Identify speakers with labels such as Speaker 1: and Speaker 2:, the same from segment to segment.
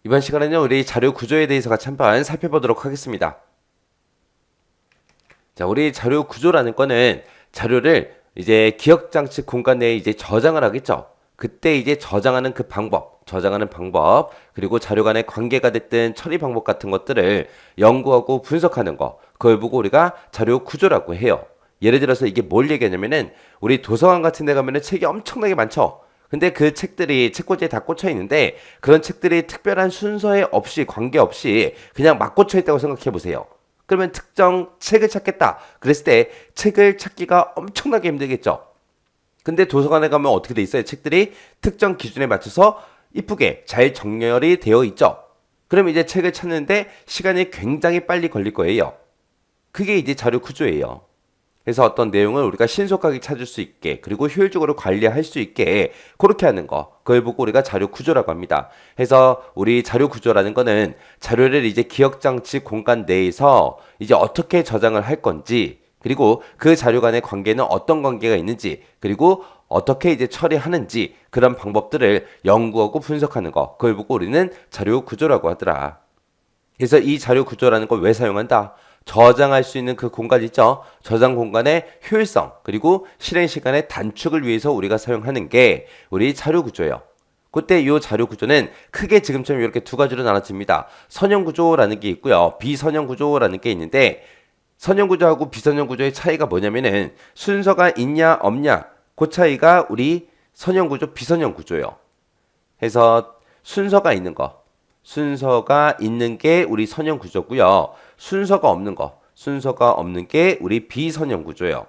Speaker 1: 이번 시간에는 우리 자료 구조에 대해서 같이 한번 살펴보도록 하겠습니다. 자, 우리 자료 구조라는 거는 자료를 이제 기억장치 공간 내에 이제 저장을 하겠죠. 그때 이제 저장하는 방법, 그리고 자료 간의 관계가 됐든 처리 방법 같은 것들을 연구하고 분석하는 거, 그걸 보고 우리가 자료 구조라고 해요. 예를 들어서 이게 뭘 얘기하냐면은 우리 도서관 같은 데 가면은 책이 엄청나게 많죠. 근데 그 책들이 책꽂이에 다 꽂혀 있는데 그런 책들이 특별한 순서에 없이 관계없이 그냥 막 꽂혀 있다고 생각해 보세요. 그러면 특정 책을 찾겠다. 그랬을 때 책을 찾기가 엄청나게 힘들겠죠. 근데 도서관에 가면 어떻게 돼 있어요? 책들이 특정 기준에 맞춰서 이쁘게 잘 정렬이 되어 있죠. 그럼 이제 책을 찾는데 시간이 굉장히 빨리 걸릴 거예요. 그게 이제 자료 구조예요. 그래서 어떤 내용을 우리가 신속하게 찾을 수 있게 그리고 효율적으로 관리할 수 있게 그렇게 하는 거, 그걸 보고 우리가 자료 구조라고 합니다. 그래서 우리 자료 구조라는 거는 자료를 이제 기억장치 공간 내에서 이제 어떻게 저장을 할 건지, 그리고 그 자료 간의 관계는 어떤 관계가 있는지, 그리고 어떻게 이제 처리하는지, 그런 방법들을 연구하고 분석하는 거, 그걸 보고 우리는 자료 구조라고 하더라. 그래서 이 자료 구조라는 걸 왜 사용한다? 저장할 수 있는 그 공간 있죠? 저장 공간의 효율성, 그리고 실행 시간의 단축을 위해서 우리가 사용하는 게 우리 자료 구조예요. 그때 이 자료 구조는 크게 지금처럼 이렇게 두 가지로 나눠집니다. 선형 구조라는 게 있고요. 비선형 구조라는 게 있는데, 선형 구조하고 비선형 구조의 차이가 뭐냐면은 순서가 있냐 없냐, 그 차이가 우리 선형 구조, 비선형 구조예요. 그래서 순서가 있는 거, 순서가 있는 게 우리 선형 구조고요. 순서가 없는 게 우리 비선형 구조예요.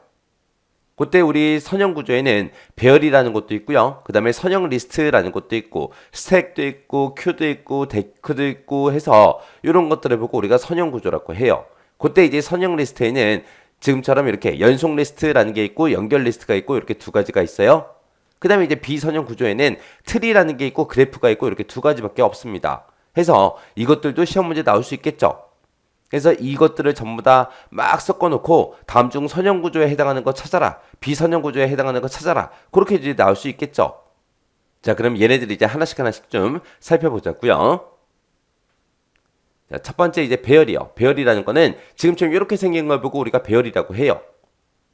Speaker 1: 그때 우리 선형 구조에는 배열이라는 것도 있고요. 그 다음에 선형 리스트라는 것도 있고, 스택도 있고, 큐도 있고, 데크도 있고 해서 이런 것들을 보고 우리가 선형 구조라고 해요. 그때 이제 선형 리스트에는 지금처럼 이렇게 연속 리스트라는 게 있고, 연결 리스트가 있고, 이렇게 두 가지가 있어요. 그 다음에 이제 비선형 구조에는 트리라는 게 있고, 그래프가 있고, 이렇게 두 가지밖에 없습니다. 해서 이것들도 시험 문제 나올 수 있겠죠. 그래서 이것들을 전부 다 막 섞어놓고 다음 중 선형 구조에 해당하는 거 찾아라, 비선형 구조에 해당하는 거 찾아라, 그렇게 이제 나올 수 있겠죠. 자, 그럼 얘네들 이제 하나씩 좀 살펴보자고요. 자, 첫 번째 이제 배열이요. 배열이라는 거는 지금처럼 이렇게 생긴 걸 보고 우리가 배열이라고 해요.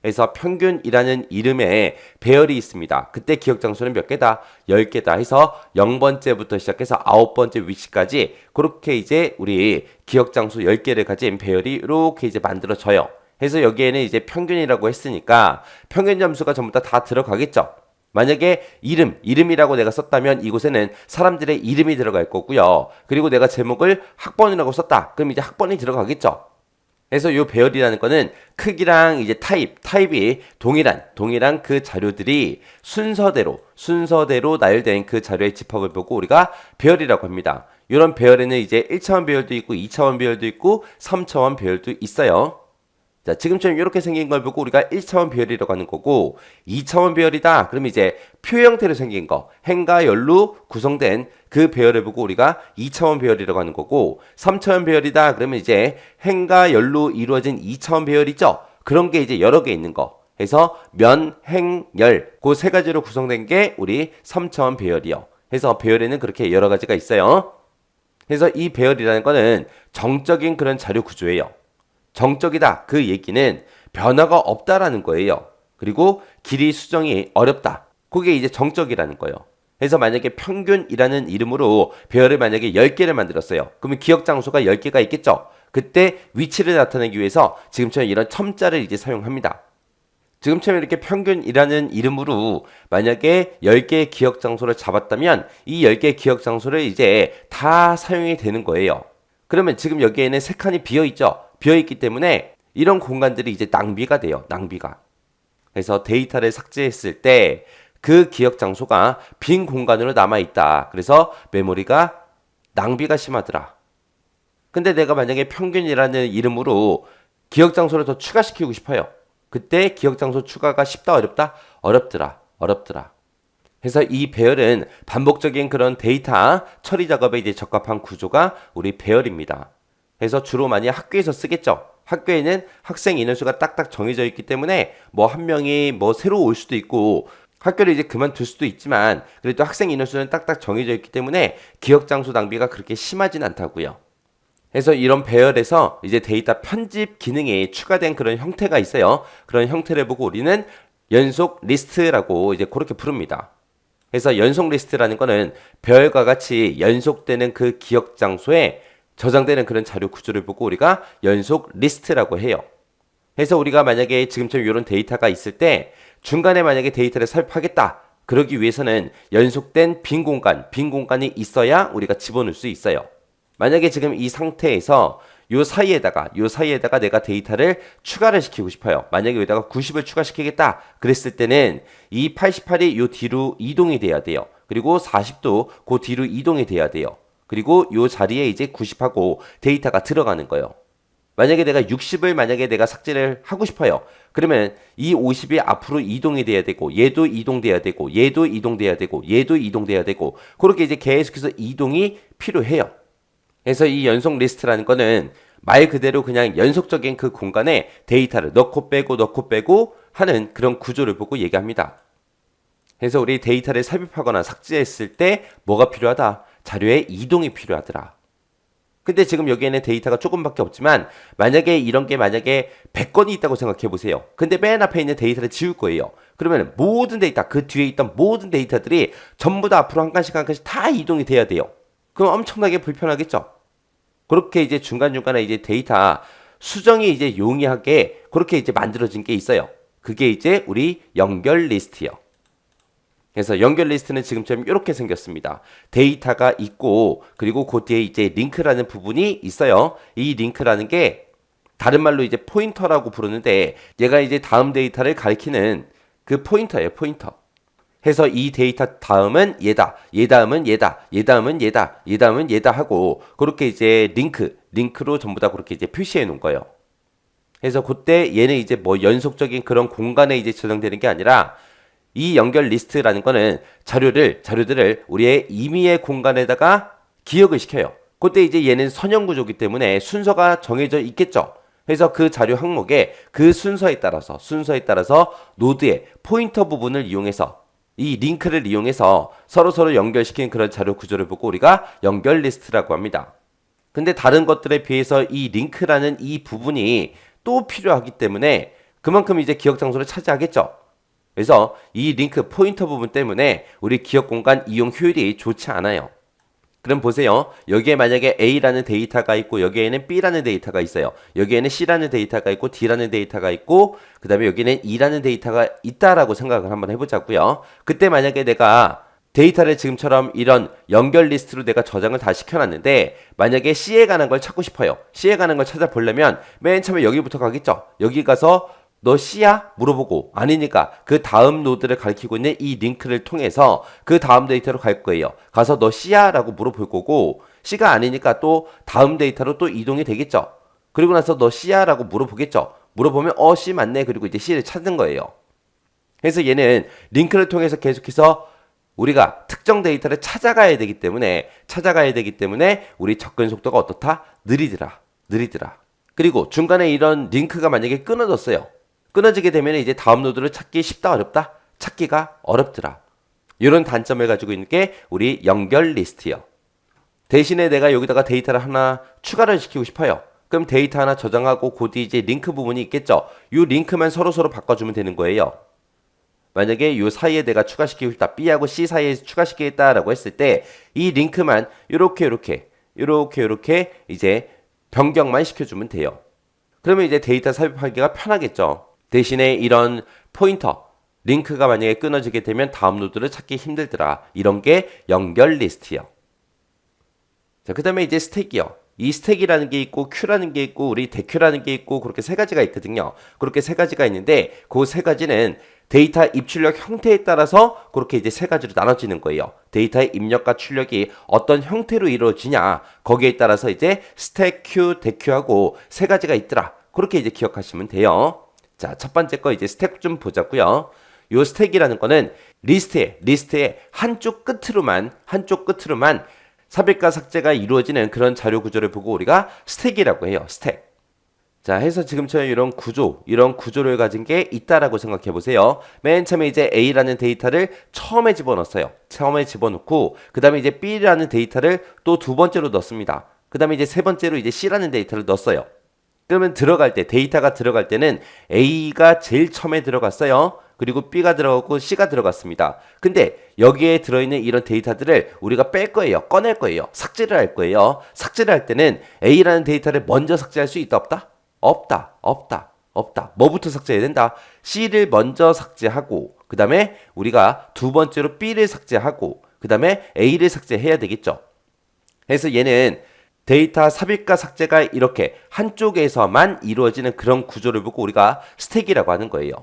Speaker 1: 그래서 평균이라는 이름에 배열이 있습니다. 그때 기억 장소는 몇 개다? 10개다 해서 0번째부터 시작해서 9번째 위치까지 그렇게 이제 우리 기억 장소 10개를 가진 배열이 이렇게 이제 만들어져요. 그래서 여기에는 이제 평균이라고 했으니까 평균 점수가 전부 다 들어가겠죠. 만약에 이름이라고 내가 썼다면 이곳에는 사람들의 이름이 들어갈 거고요. 그리고 내가 제목을 학번이라고 썼다. 그럼 이제 학번이 들어가겠죠. 그래서 이 배열이라는 거는 크기랑 이제 타입이 동일한 그 자료들이 순서대로 나열된 그 자료의 집합을 보고 우리가 배열이라고 합니다. 이런 배열에는 이제 1차원 배열도 있고 2차원 배열도 있고 3차원 배열도 있어요. 자, 지금처럼 이렇게 생긴 걸 보고 우리가 1차원 배열이라고 하는 거고, 2차원 배열이다. 그럼 이제 표 형태로 생긴 거, 행과 열로 구성된 그 배열을 보고 우리가 2차원 배열이라고 하는 거고, 3차원 배열이다. 그러면 이제 행과 열로 이루어진 2차원 배열이죠. 그런 게 이제 여러 개 있는 거. 그래서 면, 행, 열, 그 세 가지로 구성된 게 우리 3차원 배열이요. 그래서 배열에는 그렇게 여러 가지가 있어요. 그래서 이 배열이라는 거는 정적인 그런 자료 구조예요. 정적이다. 그 얘기는 변화가 없다라는 거예요. 그리고 길이 수정이 어렵다. 그게 이제 정적이라는 거예요. 그래서 만약에 평균이라는 이름으로 배열을 만약에 10개를 만들었어요. 그러면 기억 장소가 10개가 있겠죠. 그때 위치를 나타내기 위해서 지금처럼 이런 첨자를 이제 사용합니다. 지금처럼 이렇게 평균이라는 이름으로 만약에 10개의 기억 장소를 잡았다면 이 10개의 기억 장소를 이제 다 사용이 되는 거예요. 그러면 지금 여기에는 3칸이 비어있죠. 비어있기 때문에 이런 공간들이 이제 낭비가 돼요. 낭비가. 그래서 데이터를 삭제했을 때 그 기억 장소가 빈 공간으로 남아있다. 그래서 메모리가 낭비가 심하더라. 근데 내가 만약에 평균이라는 이름으로 기억 장소를 더 추가시키고 싶어요. 그때 기억 장소 추가가 쉽다 어렵다? 어렵더라. 그래서 이 배열은 반복적인 그런 데이터 처리 작업에 이제 적합한 구조가 우리 배열입니다. 그래서 주로 많이 학교에서 쓰겠죠. 학교에는 학생 인원수가 딱딱 정해져 있기 때문에 뭐 한 명이 뭐 새로 올 수도 있고 학교를 이제 그만둘 수도 있지만 그래도 학생 인원수는 딱딱 정해져 있기 때문에 기억 장소 낭비가 그렇게 심하진 않다고요. 그래서 이런 배열에서 이제 데이터 편집 기능이 추가된 그런 형태가 있어요. 그런 형태를 보고 우리는 연속 리스트라고 이제 그렇게 부릅니다. 그래서 연속 리스트라는 거는 배열과 같이 연속되는 그 기억 장소에 저장되는 그런 자료 구조를 보고 우리가 연속 리스트라고 해요. 그래서 우리가 만약에 지금처럼 이런 데이터가 있을 때 중간에 만약에 데이터를 삽입하겠다. 그러기 위해서는 연속된 빈 공간이 있어야 우리가 집어넣을 수 있어요. 만약에 지금 이 상태에서 요 사이에다가 내가 데이터를 추가를 시키고 싶어요. 만약에 여기다가 90을 추가시키겠다. 그랬을 때는 이 88이 요 뒤로 이동이 돼야 돼요. 그리고 40도 그 뒤로 이동이 돼야 돼요. 그리고 요 자리에 이제 90하고 데이터가 들어가는 거예요. 만약에 내가 60을 만약에 내가 삭제를 하고 싶어요. 그러면 이 50이 앞으로 이동이 돼야 되고 얘도 이동돼야 되고 얘도 이동돼야 되고 얘도 이동돼야 되고 그렇게 이제 계속해서 이동이 필요해요. 그래서 이 연속 리스트라는 거는 말 그대로 그냥 연속적인 그 공간에 데이터를 넣고 빼고 하는 그런 구조를 보고 얘기합니다. 그래서 우리 데이터를 삽입하거나 삭제했을 때 뭐가 필요하다? 자료의 이동이 필요하더라. 근데 지금 여기에는 데이터가 조금밖에 없지만 만약에 이런 게 만약에 100건이 있다고 생각해 보세요. 근데 맨 앞에 있는 데이터를 지울 거예요. 그러면 모든 데이터, 그 뒤에 있던 모든 데이터들이 전부 다 앞으로 한 칸씩 다 이동이 돼야 돼요. 그럼 엄청나게 불편하겠죠? 그렇게 이제 중간중간에 이제 데이터 수정이 이제 용이하게 그렇게 이제 만들어진 게 있어요. 그게 이제 우리 연결 리스트요. 그래서 연결 리스트는 지금처럼 이렇게 생겼습니다. 데이터가 있고 그리고 그 뒤에 이제 링크라는 부분이 있어요. 이 링크라는 게 다른 말로 이제 포인터라고 부르는데 얘가 이제 다음 데이터를 가리키는 그 포인터예요. 포인터. 해서 이 데이터 다음은 얘다. 얘 다음은 얘다. 얘 다음은 얘다. 얘 다음은 얘다 하고 그렇게 이제 링크로 전부 다 그렇게 이제 표시해 놓은 거예요. 그래서 그때 얘는 이제 뭐 연속적인 그런 공간에 이제 저장되는 게 아니라 이 연결 리스트라는 거는 자료들을 우리의 임의의 공간에다가 기억을 시켜요. 그때 이제 얘는 선형 구조이기 때문에 순서가 정해져 있겠죠. 그래서 그 자료 항목에 그 순서에 따라서 노드의 포인터 부분을 이용해서 이 링크를 이용해서 서로 연결시킨 그런 자료 구조를 보고 우리가 연결 리스트라고 합니다. 근데 다른 것들에 비해서 이 링크라는 이 부분이 또 필요하기 때문에 그만큼 이제 기억 장소를 차지하겠죠. 그래서 이 링크 포인터 부분 때문에 우리 기억 공간 이용 효율이 좋지 않아요. 그럼 보세요. 여기에 만약에 A라는 데이터가 있고 여기에는 B라는 데이터가 있어요. 여기에는 C라는 데이터가 있고 D라는 데이터가 있고 그 다음에 여기는 E라는 데이터가 있다라고 생각을 한번 해보자고요. 그때 만약에 내가 데이터를 지금처럼 이런 연결 리스트로 내가 저장을 다 시켜놨는데 만약에 C에 관한 걸 찾고 싶어요. C에 관한 걸 찾아보려면 맨 처음에 여기부터 가겠죠. 여기 가서 너 C야? 물어보고 아니니까 그 다음 노드를 가리키고 있는 이 링크를 통해서 그 다음 데이터로 갈 거예요. 가서 너 C야? 라고 물어볼 거고 C가 아니니까 또 다음 데이터로 또 이동이 되겠죠. 그리고 나서 너 C야? 라고 물어보겠죠. 물어보면 C 맞네. 그리고 이제 C를 찾는 거예요. 그래서 얘는 링크를 통해서 계속해서 우리가 특정 데이터를 찾아가야 되기 때문에 우리 접근 속도가 어떻다? 느리더라. 그리고 중간에 이런 링크가 만약에 끊어졌어요. 끊어지게 되면 이제 다음 노드를 찾기 쉽다 어렵다? 찾기가 어렵더라. 이런 단점을 가지고 있는 게 우리 연결 리스트요. 대신에 내가 여기다가 데이터를 하나 추가를 시키고 싶어요. 그럼 데이터 하나 저장하고 그 뒤에 이제 링크 부분이 있겠죠. 이 링크만 서로 바꿔주면 되는 거예요. 만약에 이 사이에 내가 추가시키고 싶다. B하고 C 사이에 추가시키겠다라고 했을 때 이 링크만 이렇게 이제 변경만 시켜주면 돼요. 그러면 이제 데이터 삽입하기가 편하겠죠. 대신에 이런 포인터, 링크가 만약에 끊어지게 되면 다음 노드를 찾기 힘들더라. 이런 게 연결 리스트요. 자, 그 다음에 이제 스택이요. 이 스택이라는 게 있고 큐라는 게 있고 우리 대큐라는 게 있고 그렇게 세 가지가 있거든요. 그렇게 세 가지가 있는데 그 세 가지는 데이터 입출력 형태에 따라서 그렇게 이제 세 가지로 나눠지는 거예요. 데이터의 입력과 출력이 어떤 형태로 이루어지냐 거기에 따라서 이제 스택, 큐, 대큐하고 세 가지가 있더라. 그렇게 이제 기억하시면 돼요. 자, 첫 번째 거 이제 스택 좀 보자고요. 요 스택이라는 거는 리스트의 한쪽 끝으로만 삽입과 삭제가 이루어지는 그런 자료 구조를 보고 우리가 스택이라고 해요. 스택. 자, 해서 지금처럼 이런 구조를 가진 게 있다라고 생각해 보세요. 맨 처음에 이제 A라는 데이터를 처음에 집어넣었어요. 처음에 집어넣고, 그 다음에 이제 B라는 데이터를 또 두 번째로 넣습니다. 그 다음에 이제 세 번째로 이제 C라는 데이터를 넣었어요. 그러면 데이터가 들어갈 때는 A가 제일 처음에 들어갔어요. 그리고 B가 들어갔고 C가 들어갔습니다. 근데 여기에 들어있는 이런 데이터들을 우리가 뺄 거예요. 꺼낼 거예요. 삭제를 할 거예요. 삭제를 할 때는 A라는 데이터를 먼저 삭제할 수 있다 없다? 없다. 뭐부터 삭제해야 된다? C를 먼저 삭제하고, 그 다음에 우리가 두 번째로 B를 삭제하고, 그 다음에 A를 삭제해야 되겠죠. 그래서 얘는 데이터 삽입과 삭제가 이렇게 한쪽에서만 이루어지는 그런 구조를 보고 우리가 스택이라고 하는 거예요.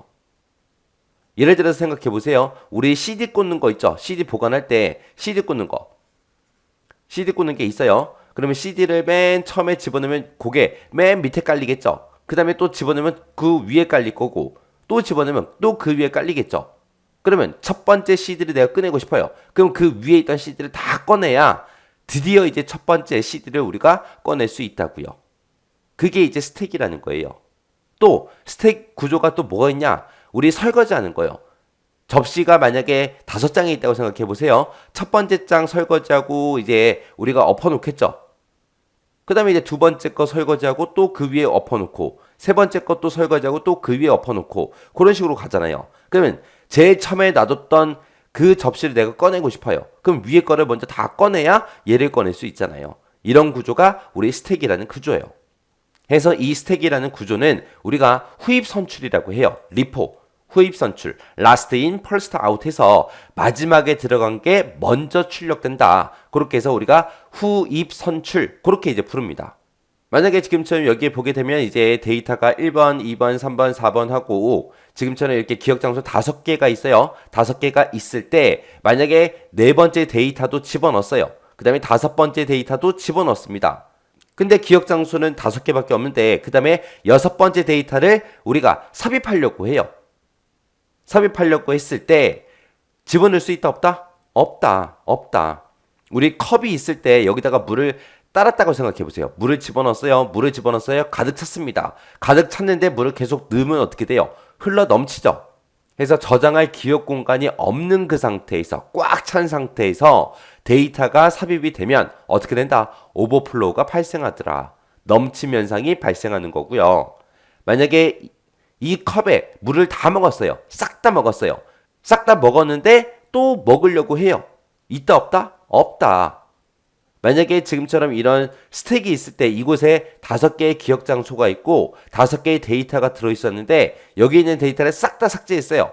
Speaker 1: 예를 들어서 생각해 보세요. 우리 CD 꽂는 거 있죠? CD 보관할 때 CD 꽂는 게 있어요. 그러면 CD를 맨 처음에 집어넣으면 그게 맨 밑에 깔리겠죠? 그 다음에 또 집어넣으면 그 위에 깔릴 거고, 또 집어넣으면 또 그 위에 깔리겠죠? 그러면 첫 번째 CD를 내가 꺼내고 싶어요. 그럼 그 위에 있던 CD를 다 꺼내야 드디어 이제 첫 번째 CD를 우리가 꺼낼 수 있다고요. 그게 이제 스택이라는 거예요. 또 스택 구조가 또 뭐가 있냐? 우리 설거지하는 거예요. 접시가 만약에 5장이 있다고 생각해 보세요. 첫 번째 장 설거지하고 이제 우리가 엎어놓겠죠. 그 다음에 이제 두 번째 거 설거지하고 또 그 위에 엎어놓고, 세 번째 것도 설거지하고 또 그 위에 엎어놓고, 그런 식으로 가잖아요. 그러면 제일 처음에 놔뒀던 그 접시를 내가 꺼내고 싶어요. 그럼 위에 거를 먼저 다 꺼내야 얘를 꺼낼 수 있잖아요. 이런 구조가 우리 스택이라는 구조예요. 해서 이 스택이라는 구조는 우리가 후입 선출이라고 해요. 리포, 후입 선출, last in, first out 해서 마지막에 들어간 게 먼저 출력된다. 그렇게 해서 우리가 후입 선출, 그렇게 이제 부릅니다. 만약에 지금처럼 여기에 보게 되면 이제 데이터가 1번, 2번, 3번, 4번 하고 지금처럼 이렇게 기억 장소 5개가 있어요. 5개가 있을 때 만약에 네 번째 데이터도 집어넣었어요. 그 다음에 5번째 데이터도 집어넣습니다. 근데 기억 장소는 5개밖에 없는데 그 다음에 6번째 데이터를 우리가 삽입하려고 해요. 삽입하려고 했을 때 집어넣을 수 있다 없다? 없다. 우리 컵이 있을 때 여기다가 물을 따랐다고 생각해 보세요. 물을 집어넣었어요. 가득 찼습니다. 가득 찼는데 물을 계속 넣으면 어떻게 돼요? 흘러 넘치죠. 그래서 저장할 기억 공간이 없는 그 상태에서, 꽉 찬 상태에서 데이터가 삽입이 되면 어떻게 된다? 오버플로우가 발생하더라. 넘침 현상이 발생하는 거고요. 만약에 이 컵에 물을 다 먹었어요. 싹 다 먹었어요. 싹 다 먹었는데 또 먹으려고 해요. 있다 없다? 없다. 만약에 지금처럼 이런 스택이 있을 때 이곳에 5개의 기억 장소가 있고 5개의 데이터가 들어있었는데 여기 있는 데이터를 싹 다 삭제했어요.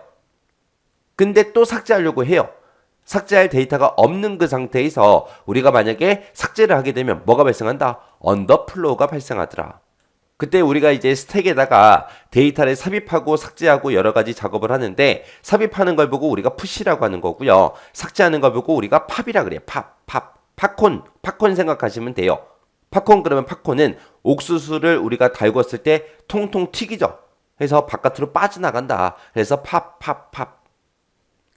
Speaker 1: 근데 또 삭제하려고 해요. 삭제할 데이터가 없는 그 상태에서 우리가 만약에 삭제를 하게 되면 뭐가 발생한다? 언더플로우가 발생하더라. 그때 우리가 이제 스택에다가 데이터를 삽입하고 삭제하고 여러 가지 작업을 하는데 삽입하는 걸 보고 우리가 푸시라고 하는 거고요. 삭제하는 걸 보고 우리가 팝이라 그래요. 팝콘 생각하시면 돼요. 그러면 팝콘은 옥수수를 우리가 달궜을 때 통통 튀기죠. 그래서 바깥으로 빠져나간다. 그래서 팝.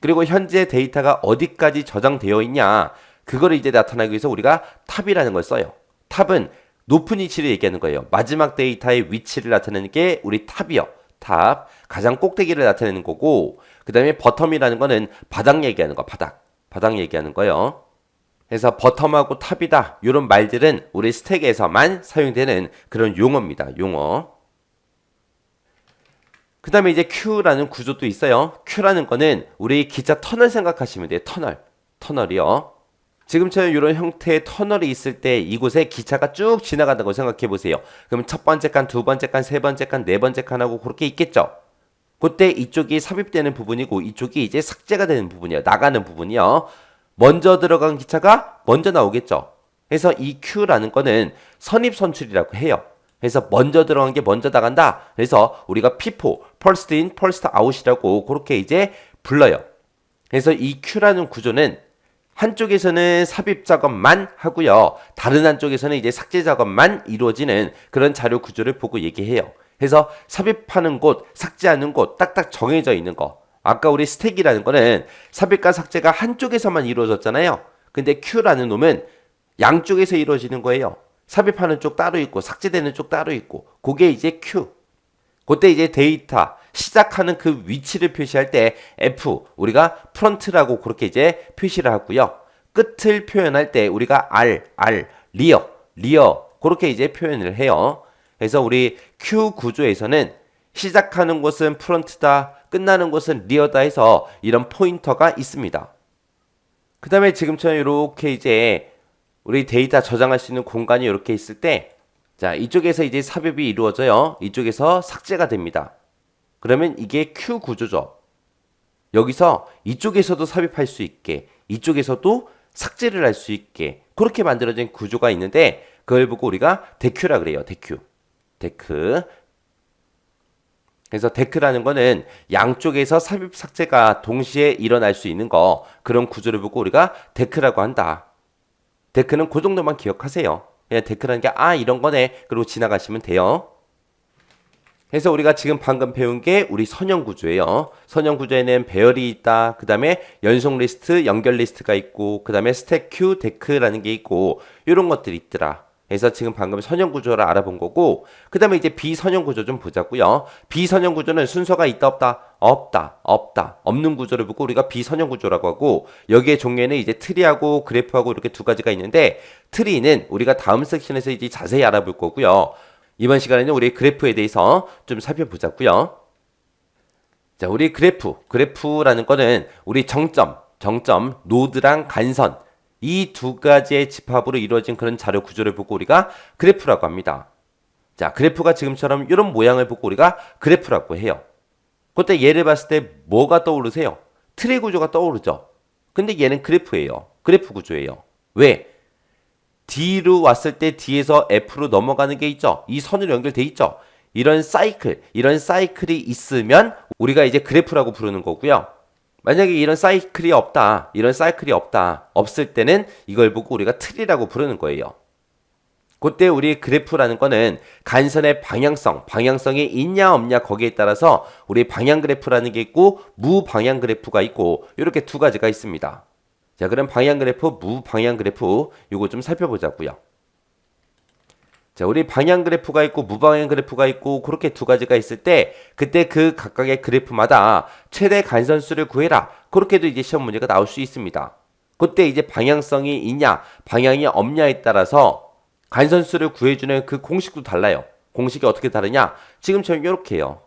Speaker 1: 그리고 현재 데이터가 어디까지 저장되어 있냐. 그거를 이제 나타나기 위해서 우리가 탑이라는 걸 써요. 탑은 높은 위치를 얘기하는 거예요. 마지막 데이터의 위치를 나타내는 게 우리 탑이요. 탑. 가장 꼭대기를 나타내는 거고, 그 다음에 버텀이라는 거는 바닥 얘기하는 거, 바닥 얘기하는 거예요. 그래서 버텀하고 탑이다. 이런 말들은 우리 스택에서만 사용되는 그런 용어입니다. 용어. 그 다음에 이제 Q라는 구조도 있어요. Q라는 거는 우리 기차 터널 생각하시면 돼요. 터널이요. 지금처럼 이런 형태의 터널이 있을 때 이곳에 기차가 쭉 지나간다고 생각해 보세요. 그럼 첫 번째 칸, 두 번째 칸, 세 번째 칸, 네 번째 칸하고 그렇게 있겠죠. 그때 이쪽이 삽입되는 부분이고 이쪽이 이제 삭제가 되는 부분이에요. 나가는 부분이요. 먼저 들어간 기차가 먼저 나오겠죠. 그래서 이 Q라는 거는 선입선출이라고 해요. 그래서 먼저 들어간 게 먼저 나간다. 그래서 우리가 FIFO, First In, First Out이라고 그렇게 이제 불러요. 그래서 이 Q라는 구조는 한쪽에서는 삽입 작업만 하고요. 다른 한쪽에서는 이제 삭제 작업만 이루어지는 그런 자료 구조를 보고 얘기해요. 그래서 삽입하는 곳, 삭제하는 곳 딱딱 정해져 있는 거. 아까 우리 스택이라는 거는 삽입과 삭제가 한쪽에서만 이루어졌잖아요. 근데 Q라는 놈은 양쪽에서 이루어지는 거예요. 삽입하는 쪽 따로 있고 삭제되는 쪽 따로 있고 그게 이제 Q. 그때 이제 데이터 시작하는 그 위치를 표시할 때 F 우리가 프런트라고 그렇게 이제 표시를 하고요. 끝을 표현할 때 우리가 리어 그렇게 이제 표현을 해요. 그래서 우리 Q 구조에서는 시작하는 곳은 프런트다, 끝나는 곳은 리어다 해서 이런 포인터가 있습니다. 그 다음에 지금처럼 이렇게 이제 우리 데이터 저장할 수 있는 공간이 이렇게 있을 때 자, 이쪽에서 이제 삽입이 이루어져요. 이쪽에서 삭제가 됩니다. 그러면 이게 Q 구조죠. 여기서 이쪽에서도 삽입할 수 있게, 이쪽에서도 삭제를 할 수 있게 그렇게 만들어진 구조가 있는데 그걸 보고 우리가 데큐라 그래요. 데크. 그래서 데크라는 거는 양쪽에서 삽입 삭제가 동시에 일어날 수 있는 거 그런 구조를 보고 우리가 데크라고 한다. 데크는 그 정도만 기억하세요. 그냥 데크라는 게 이런 거네. 그리고 지나가시면 돼요. 그래서 우리가 지금 방금 배운 게 우리 선형 구조예요. 선형 구조에는 배열이 있다. 그 다음에 연속 리스트, 연결 리스트가 있고 그 다음에 스택 큐, 데크라는 게 있고 이런 것들이 있더라. 그래서 지금 방금 선형 구조를 알아본 거고 그 다음에 이제 비선형 구조 좀 보자고요. 비선형 구조는 순서가 있다 없다. 없는 구조를 보고 우리가 비선형 구조라고 하고 여기에 종류에는 이제 트리하고 그래프하고 이렇게 두 가지가 있는데 트리는 우리가 다음 섹션에서 이제 자세히 알아볼 거고요. 이번 시간에는 우리 그래프에 대해서 좀 살펴보자고요. 자, 우리 그래프라는 거는 우리 정점, 노드랑 간선 이 두 가지의 집합으로 이루어진 그런 자료 구조를 보고 우리가 그래프라고 합니다. 자, 그래프가 지금처럼 이런 모양을 보고 우리가 그래프라고 해요. 그때 얘를 봤을 때 뭐가 떠오르세요? 트리 구조가 떠오르죠. 근데 얘는 그래프예요. 그래프 구조예요. 왜? D로 왔을 때 D에서 F로 넘어가는 게 있죠. 이 선으로 연결돼 있죠. 이런 사이클이 있으면 우리가 이제 그래프라고 부르는 거고요. 만약에 이런 사이클이 없다. 없을 때는 이걸 보고 우리가 트리라고 부르는 거예요. 그때 우리 그래프라는 거는 간선의 방향성이 있냐 없냐 거기에 따라서 우리 방향 그래프라는 게 있고 무방향 그래프가 있고 이렇게 두 가지가 있습니다. 자, 그럼 방향 그래프, 무방향 그래프 이거 좀 살펴보자고요. 자, 우리 방향 그래프가 있고 무방향 그래프가 있고 그렇게 두 가지가 있을 때 그때 그 각각의 그래프마다 최대 간선수를 구해라. 그렇게도 이제 시험 문제가 나올 수 있습니다. 그때 이제 방향성이 있냐, 방향이 없냐에 따라서 간선수를 구해주는 그 공식도 달라요. 공식이 어떻게 다르냐? 지금처럼 이렇게 해요.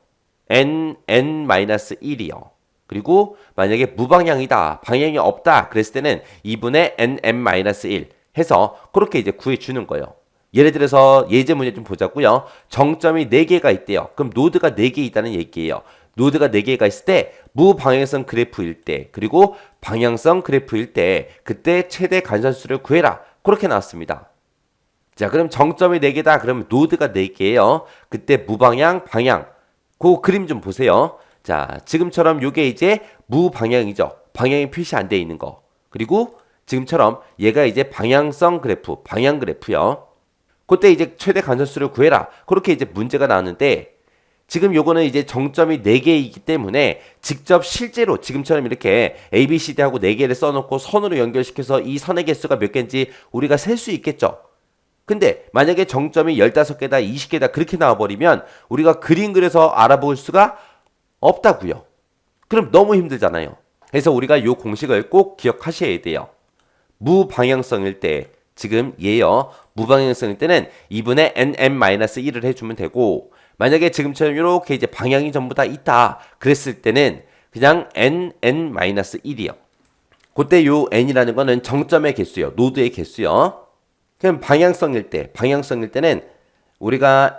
Speaker 1: n-1이요. 그리고 만약에 무방향이다, 방향이 없다 그랬을 때는 2분의 nm-1 해서 그렇게 이제 구해주는 거예요. 예를 들어서 예제 문제 좀 보자고요. 정점이 4개가 있대요. 그럼 노드가 4개 있다는 얘기예요. 노드가 4개가 있을 때 무방향성 그래프일 때 그리고 방향성 그래프일 때 그때 최대 간선수를 구해라. 그렇게 나왔습니다. 자, 그럼 정점이 4개다. 그러면 노드가 4개예요. 그때 무방향, 방향. 그 그림 좀 보세요. 자, 지금처럼 요게 이제 무방향이죠. 방향이 표시 안 돼 있는 거. 그리고 지금처럼 얘가 이제 방향성 그래프, 방향 그래프요. 그때 이제 최대 간선수를 구해라. 그렇게 이제 문제가 나왔는데 지금 요거는 이제 정점이 4개이기 때문에 직접 실제로 지금처럼 이렇게 A, B, C, D하고 4개를 써놓고 선으로 연결시켜서 이 선의 개수가 몇 개인지 우리가 셀 수 있겠죠. 근데 만약에 정점이 15개다, 20개다 그렇게 나와버리면 우리가 그림 그려서 알아볼 수가 없다고요. 그럼 너무 힘들잖아요. 그래서 우리가 요 공식을 꼭 기억하셔야 돼요. 무방향성일 때 지금 얘요. 무방향성일 때는 2분의 nm-1을 해주면 되고 만약에 지금처럼 이렇게 이제 방향이 전부 다 있다 그랬을 때는 그냥 nn-1이요. 그때 요 n이라는 거는 정점의 개수요. 노드의 개수요. 그럼 방향성일 때는 우리가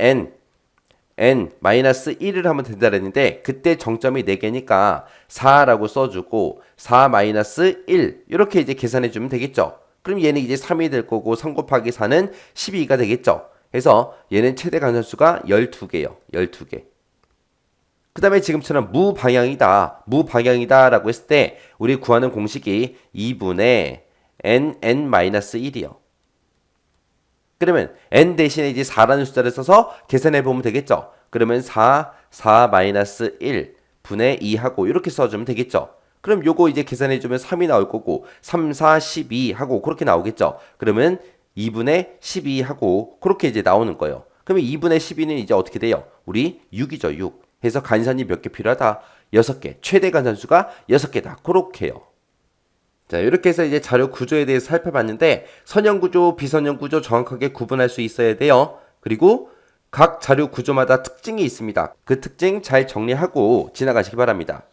Speaker 1: n-1을 하면 된다 그랬는데 그때 정점이 4개니까 4라고 써주고 4-1 이렇게 이제 계산해 주면 되겠죠. 그럼 얘는 이제 3이 될 거고 3 곱하기 4는 12가 되겠죠. 그래서 얘는 최대 간선수가 12개예요. 12개. 그 다음에 지금처럼 무방향이다 라고 했을 때 우리 구하는 공식이 2분의 nn-1이요. 그러면 n 대신에 이제 4라는 숫자를 써서 계산해 보면 되겠죠. 그러면 4-1 분의 2 하고 이렇게 써주면 되겠죠. 그럼 요거 이제 계산해 주면 3이 나올 거고 3, 4, 12 하고 그렇게 나오겠죠. 그러면 2분의 12 하고 그렇게 이제 나오는 거예요. 그러면 2분의 12는 이제 어떻게 돼요? 우리 6이죠, 6. 해서 간선이 몇 개 필요하다? 6개. 최대 간선수가 6개다. 그렇게요. 자, 이렇게 해서 이제 자료 구조에 대해서 살펴봤는데 선형 구조, 비선형 구조 정확하게 구분할 수 있어야 돼요. 그리고 각 자료 구조마다 특징이 있습니다. 그 특징 잘 정리하고 지나가시기 바랍니다.